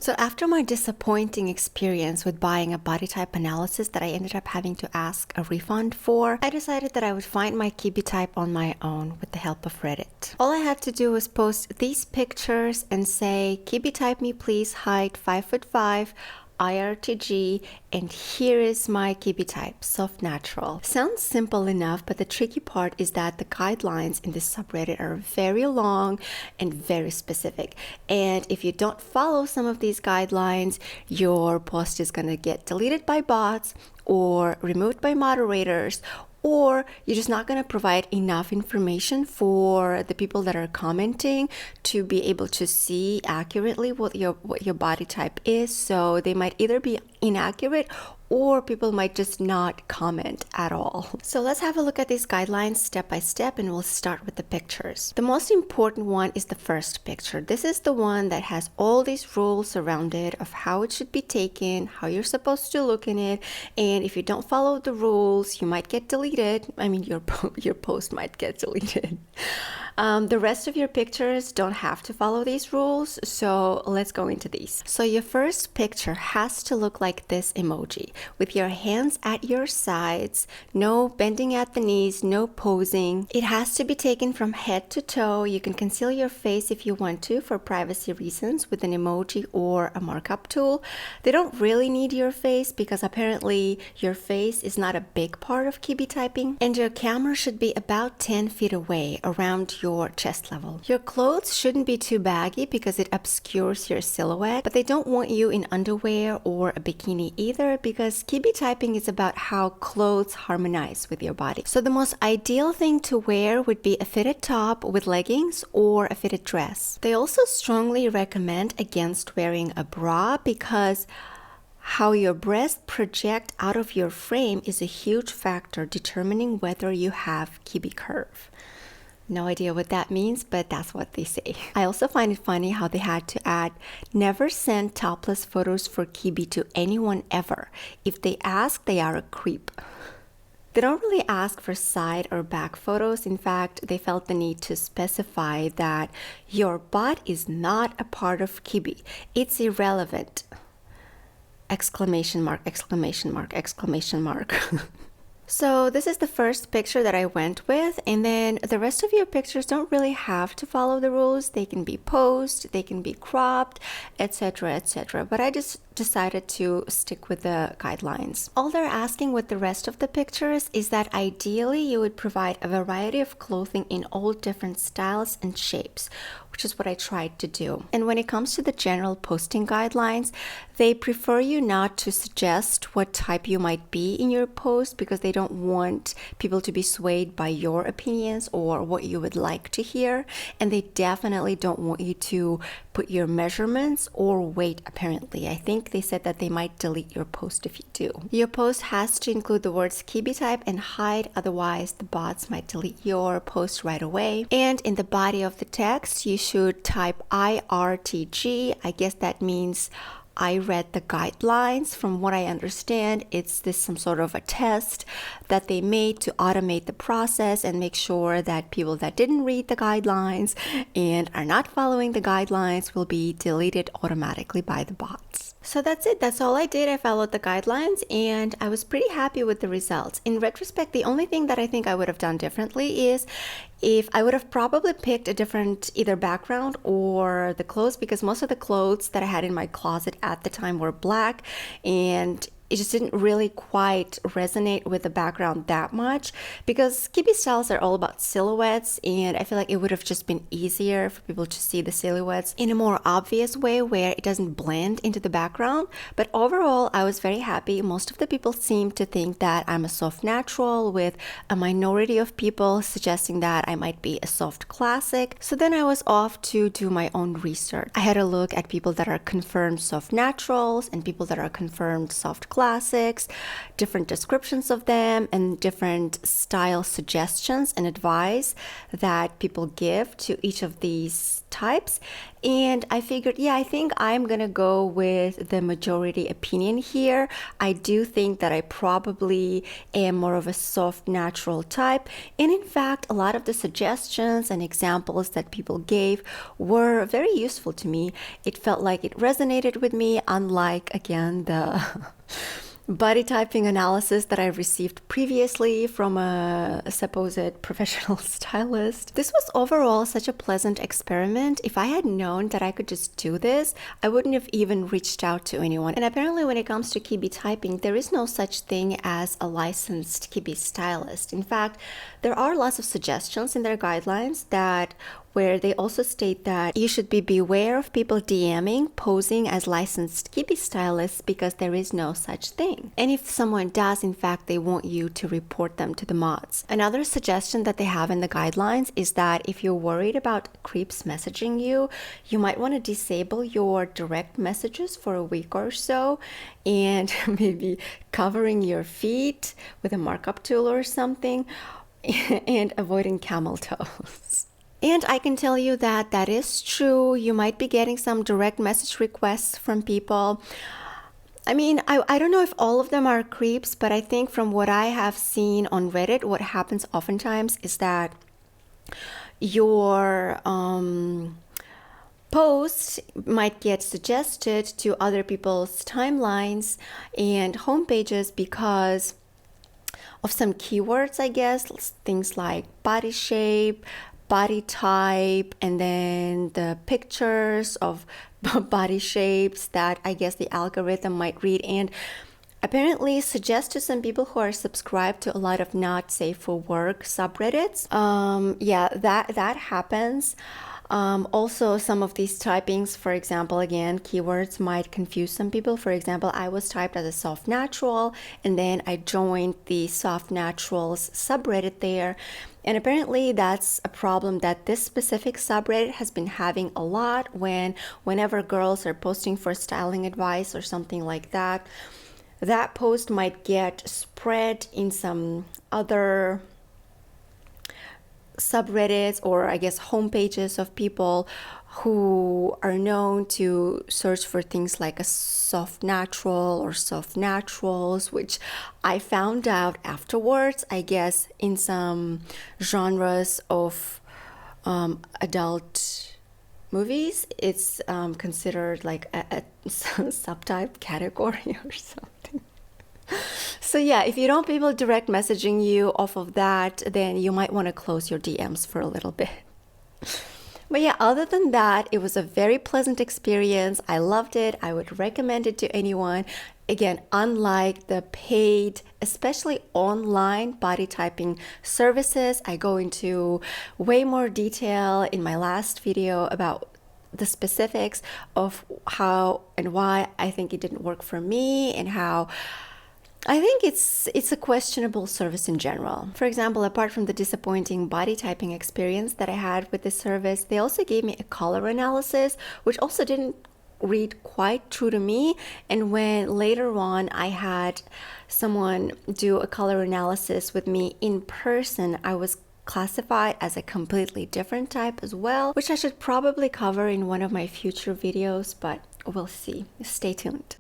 So after my disappointing experience with buying a body type analysis that I ended up having to ask a refund for, I decided that I would find my Kibbe type on my own with the help of Reddit. All I had to do was post these pictures and say, Kibbe type me please, height 5'5", IRTG, and here is my Kibbe type, soft natural. Sounds simple enough, but the tricky part is that the guidelines in this subreddit are very long and very specific. And if you don't follow some of these guidelines, your post is gonna get deleted by bots or removed by moderators, or you're just not going to provide enough information for the people that are commenting to be able to see accurately what your body type is. So they might either be inaccurate or people might just not comment at all. So let's have a look at these guidelines step by step, and we'll start with the pictures. The most important one is the first picture. This is the one that has all these rules around it of how it should be taken, how you're supposed to look in it, and if you don't follow the rules, you might get deleted. I mean, your post might get deleted. The rest of your pictures don't have to follow these rules, so let's go into these. So your first picture has to look like this emoji, with your hands at your sides, no bending at the knees, no posing. It has to be taken from head to toe. You can conceal your face if you want to for privacy reasons with an emoji or a markup tool. They don't really need your face because apparently your face is not a big part of Kibbe typing, and your camera should be about 10 feet away around your chest level. Your clothes shouldn't be too baggy because it obscures your silhouette, but they don't want you in underwear or a bikini either because Kibbe typing is about how clothes harmonize with your body. So the most ideal thing to wear would be a fitted top with leggings or a fitted dress. They also strongly recommend against wearing a bra because how your breasts project out of your frame is a huge factor determining whether you have Kibbe curve. No idea what that means, but that's what they say. I also find it funny how they had to add, never send topless photos for Kibbe to anyone ever. If they ask, they are a creep. They don't really ask for side or back photos. In fact, they felt the need to specify that your butt is not a part of Kibbe. It's irrelevant. Exclamation mark, exclamation mark, exclamation mark. So this is the first picture that I went with, and then the rest of your pictures don't really have to follow the rules. They can be posed, they can be cropped, etc., etc. But I just decided to stick with the guidelines. All they're asking with the rest of the pictures is that ideally you would provide a variety of clothing in all different styles and shapes, which is what I tried to do. And when it comes to the general posting guidelines, they prefer you not to suggest what type you might be in your post because they don't want people to be swayed by your opinions or what you would like to hear. And they definitely don't want you to put your measurements or weight, apparently. I think they said that they might delete your post if you do. Your post has to include the words Kibbe type and height, otherwise the bots might delete your post right away. And in the body of the text, you should type IRTG. I guess that means I read the guidelines. From what I understand, it's some sort of a test that they made to automate the process and make sure that people that didn't read the guidelines and are not following the guidelines will be deleted automatically by the bots. So that's it. That's all I did. I followed the guidelines and I was pretty happy with the results. In retrospect, the only thing that I think I would have done differently is if I would have probably picked a different either background or the clothes, because most of the clothes that I had in my closet at the time were black and it just didn't really quite resonate with the background that much because Kibbe styles are all about silhouettes, and I feel like it would have just been easier for people to see the silhouettes in a more obvious way where it doesn't blend into the background. But overall, I was very happy. Most of the people seem to think that I'm a soft natural, with a minority of people suggesting that I might be a soft classic. So then I was off to do my own research. I had a look at people that are confirmed soft naturals and people that are confirmed soft classics. classics, different descriptions of them, and different style suggestions and advice that people give to each of these types. And I figured, yeah, I think I'm gonna go with the majority opinion here. I do think that I probably am more of a soft natural type, and in fact a lot of the suggestions and examples that people gave were very useful to me. It felt like it resonated with me, unlike again the body typing analysis that I received previously from a supposed professional stylist. This was overall such a pleasant experiment. If I had known that I could just do this, I wouldn't have even reached out to anyone. And apparently when it comes to Kibbe typing, there is no such thing as a licensed Kibbe stylist. In fact, there are lots of suggestions in their guidelines that where they also state that you should be beware of people DMing, posing as licensed Kibbe stylists because there is no such thing. And if someone does, in fact, they want you to report them to the mods. Another suggestion that they have in the guidelines is that if you're worried about creeps messaging you, you might want to disable your direct messages for a week or so and maybe covering your feet with a markup tool or something and avoiding camel toes. And I can tell you that that is true. You might be getting some direct message requests from people. I mean, I don't know if all of them are creeps, but I think from what I have seen on Reddit, what happens oftentimes is that your posts might get suggested to other people's timelines and homepages because of some keywords, I guess, things like body shape, body type, and then the pictures of body shapes that I guess the algorithm might read and apparently suggest to some people who are subscribed to a lot of not safe for work subreddits. Yeah, that happens. Also, some of these typings, for example, again, keywords might confuse some people. For example, I was typed as a soft natural, and then I joined the soft naturals subreddit there. And apparently that's a problem that this specific subreddit has been having a lot whenever girls are posting for styling advice or something like that. That post might get spread in some other subreddits or I guess homepages of people who are known to search for things like a soft natural or soft naturals, which I found out afterwards, I guess in some genres of adult movies, it's considered like a subtype category or something. So yeah, if you don't want people direct messaging you off of that, then you might want to close your DMs for a little bit. But yeah, other than that, it was a very pleasant experience. I loved it. I would recommend it to anyone. Again, unlike the paid, especially online body typing services, I go into way more detail in my last video about the specifics of how and why I think it didn't work for me and how I think it's a questionable service in general. For example, apart from the disappointing body typing experience that I had with this service, they also gave me a color analysis, which also didn't read quite true to me. And when later on I had someone do a color analysis with me in person, I was classified as a completely different type as well, which I should probably cover in one of my future videos, but we'll see. Stay tuned.